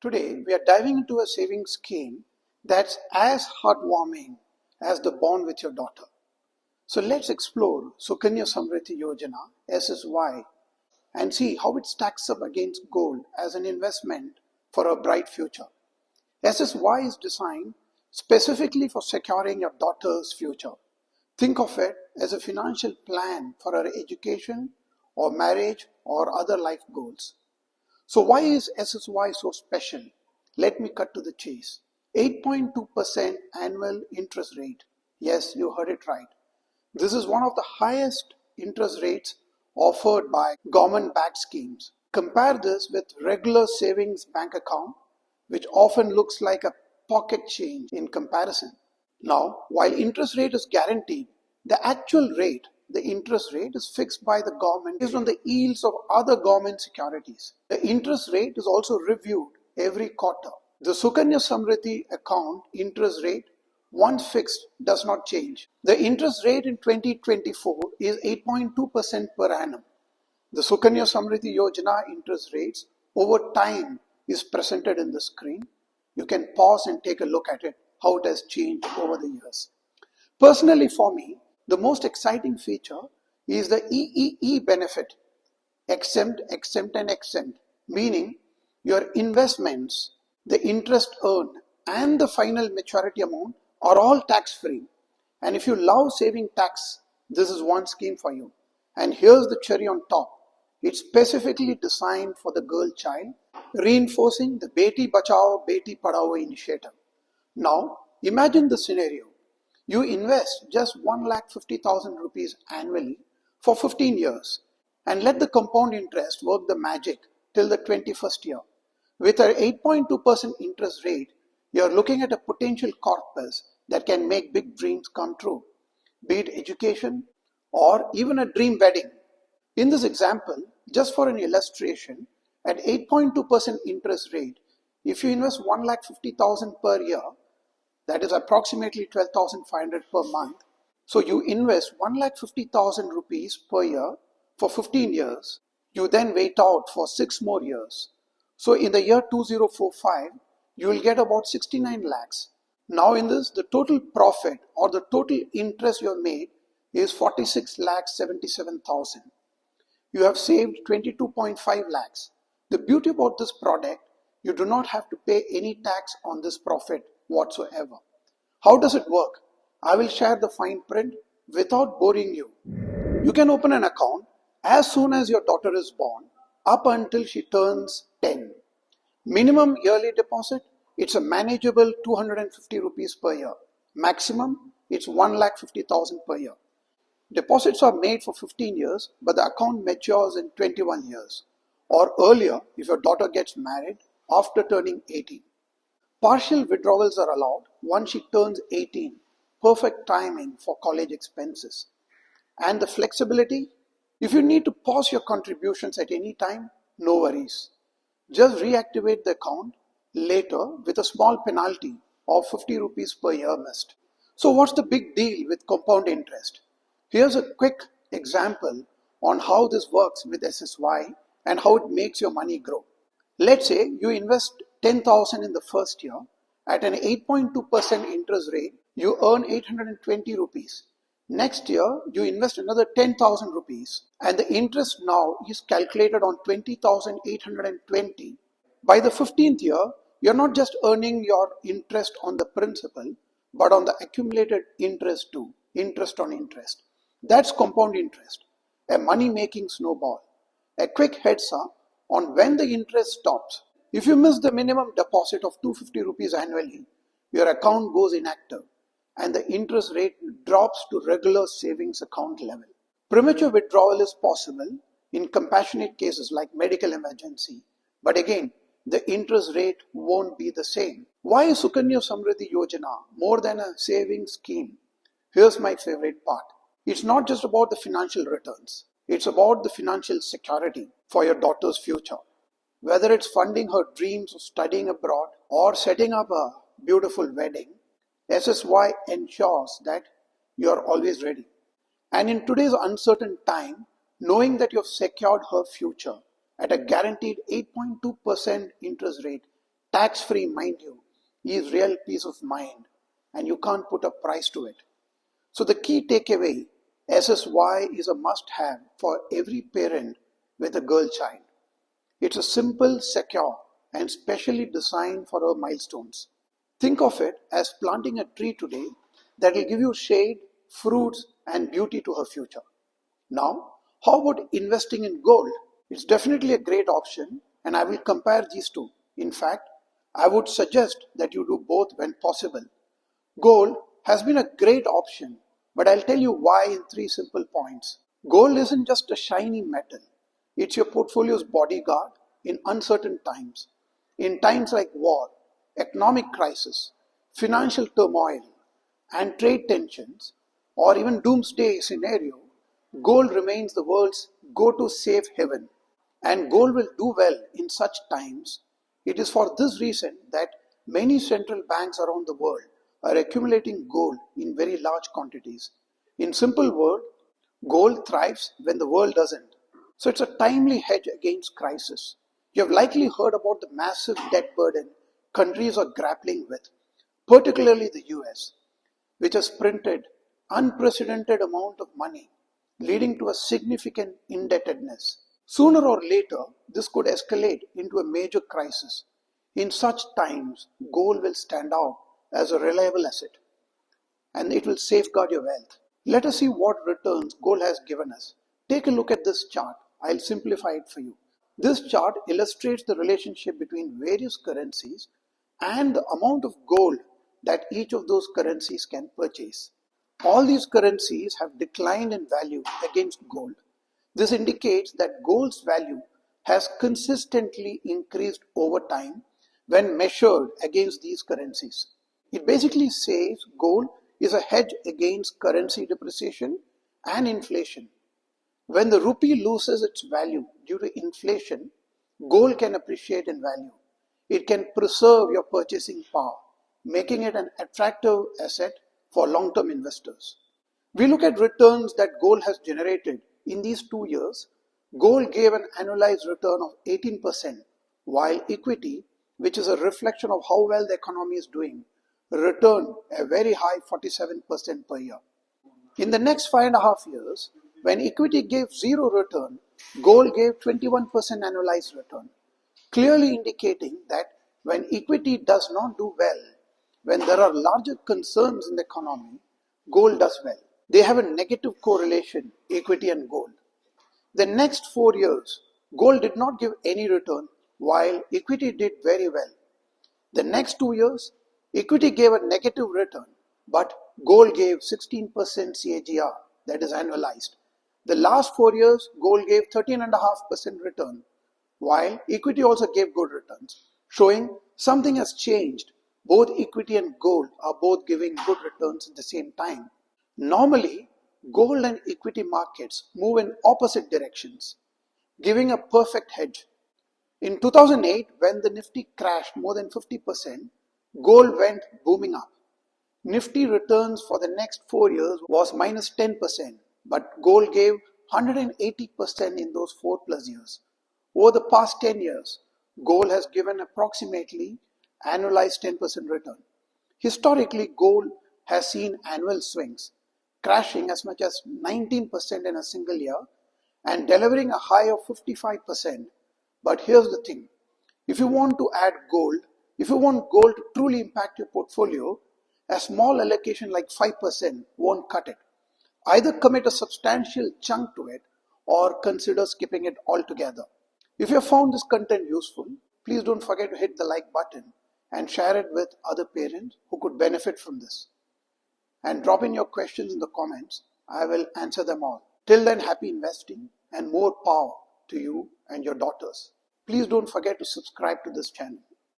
Today, we are diving into a savings scheme that's as heartwarming as the bond with your daughter. So let's explore Sukanya Samriddhi Yojana, SSY, and see how it stacks up against gold as an investment for a bright future. SSY is designed specifically for securing your daughter's future. Think of it as a financial plan for her education or marriage or other life goals. So why is SSY so special? Let me cut to the chase. 8.2% annual interest rate. Yes, you heard it right. This is one of the highest interest rates offered by government-backed schemes. Compare this with regular savings bank account, which often looks like a pocket change in comparison. Now, while interest rate is guaranteed, the interest rate is fixed by the government based on the yields of other government securities. The interest rate is also reviewed every quarter. The Sukanya Samriddhi account interest rate, once fixed, does not change. The interest rate in 2024 is 8.2% per annum. The Sukanya Samriddhi Yojana interest rates over time is presented in the screen. You can pause and take a look at it, how it has changed over the years. Personally for me, the most exciting feature is the EEE benefit, exempt, and exempt, meaning your investments, the interest earned, and the final maturity amount are all tax-free. And if you love saving tax, this is one scheme for you. And here's the cherry on top. It's specifically designed for the girl child, reinforcing the Beti Bachao, Beti Padhao initiative. Now, imagine the scenario. You invest just 1,50,000 rupees annually for 15 years and let the compound interest work the magic till the 21st year. With an 8.2% interest rate, you're looking at a potential corpus that can make big dreams come true, be it education or even a dream wedding. In this example, just for an illustration, at 8.2% interest rate, if you invest 1,50,000 per year, that is approximately 12,500 per month. So you invest 1,50,000 rupees per year for 15 years. You then wait out for 6 more years. So in the year 2045, you will get about 69 lakhs. Now in this, the total profit or the total interest you have made is 46 lakhs 77,000. You have saved 22.5 lakhs. The beauty about this product, you do not have to pay any tax on this profit whatsoever. How does it work? I will share the fine print without boring you. You can open an account as soon as your daughter is born up until she turns 10. Minimum yearly deposit, it's a manageable 250 rupees per year. Maximum, it's 1,50,000 per year. Deposits are made for 15 years, but the account matures in 21 years. Or earlier, if your daughter gets married after turning 18. Partial withdrawals are allowed once she turns 18, perfect timing for college expenses. And the flexibility, if you need to pause your contributions at any time, no worries. Just reactivate the account later with a small penalty of 50 rupees per year missed. So what's the big deal with compound interest? Here's a quick example on how this works with SSY and how it makes your money grow. Let's say you invest 10,000 in the first year at an 8.2% interest rate, you earn 820 rupees. Next year, you invest another 10,000 rupees and the interest now is calculated on 20,820. By the 15th year, you're not just earning your interest on the principal, but on the accumulated interest too, interest on interest. That's compound interest, a money-making snowball. A quick heads up on when the interest stops. If you miss the minimum deposit of 250 rupees annually, your account goes inactive and the interest rate drops to regular savings account level. Premature withdrawal is possible in compassionate cases like medical emergency, but again, the interest rate won't be the same. Why is Sukanya Samriddhi Yojana more than a savings scheme? Here's my favorite part. It's not just about the financial returns. It's about the financial security for your daughter's future. Whether it's funding her dreams of studying abroad or setting up a beautiful wedding, SSY ensures that you're always ready. And in today's uncertain time, knowing that you've secured her future at a guaranteed 8.2% interest rate Tax-free, mind you, is real peace of mind, and you can't put a price to it. So the key takeaway, SSY is a must-have for every parent with a girl child. It's a simple, secure, and specially designed for her milestones. Think of it as planting a tree today that will give you shade, fruits, and beauty to her future. Now, how about investing in gold? It's definitely a great option, and I will compare these two. In fact, I would suggest that you do both when possible. Gold has been a great option, but I'll tell you why in three simple points. Gold isn't just a shiny metal, it's your portfolio's bodyguard in uncertain times. In times like war, economic crisis, financial turmoil, and trade tensions, or even doomsday scenario, gold remains the world's go-to safe haven. And gold will do well in such times. It is for this reason that many central banks around the world are accumulating gold in very large quantities. In simple words, gold thrives when the world doesn't. So it's a timely hedge against crisis. You have likely heard about the massive debt burden countries are grappling with, particularly the US, which has printed unprecedented amount of money, leading to a significant indebtedness. Sooner or later, this could escalate into a major crisis. In such times, gold will stand out as a reliable asset, and it will safeguard your wealth. Let us see what returns gold has given us. Take a look at this chart. I'll simplify it for you. This chart illustrates the relationship between various currencies and the amount of gold that each of those currencies can purchase. All these currencies have declined in value against gold. This indicates that gold's value has consistently increased over time when measured against these currencies. It basically says gold is a hedge against currency depreciation and inflation. When the rupee loses its value due to inflation, gold can appreciate in value. It can preserve your purchasing power, making it an attractive asset for long-term investors. We look at returns that gold has generated in these 2 years. Gold gave an annualized return of 18%, while equity, which is a reflection of how well the economy is doing, returned a very high 47% per year. In the next 5.5 years, when equity gave zero return, gold gave 21% annualized return, clearly indicating that when equity does not do well, when there are larger concerns in the economy, gold does well. They have a negative correlation, equity and gold. The next 4 years, gold did not give any return, while equity did very well. The next 2 years, equity gave a negative return, but gold gave 16% CAGR, that is annualized. The last 4 years, gold gave 13.5% return, while equity also gave good returns, showing something has changed. Both equity and gold are both giving good returns at the same time. Normally, gold and equity markets move in opposite directions, giving a perfect hedge. In 2008, when the Nifty crashed more than 50%, gold went booming up. Nifty returns for the next 4 years was minus 10%, but gold gave 180% in those 4+ years. Over the past 10 years, gold has given approximately annualized 10% return. Historically, gold has seen annual swings, crashing as much as 19% in a single year and delivering a high of 55%. But here's the thing. If you want to add gold, if you want gold to truly impact your portfolio, a small allocation like 5% won't cut it. Either commit a substantial chunk to it or consider skipping it altogether. If you have found this content useful, please don't forget to hit the like button and share it with other parents who could benefit from this. And drop in your questions in the comments. I will answer them all. Till then, happy investing and more power to you and your daughters. Please don't forget to subscribe to this channel.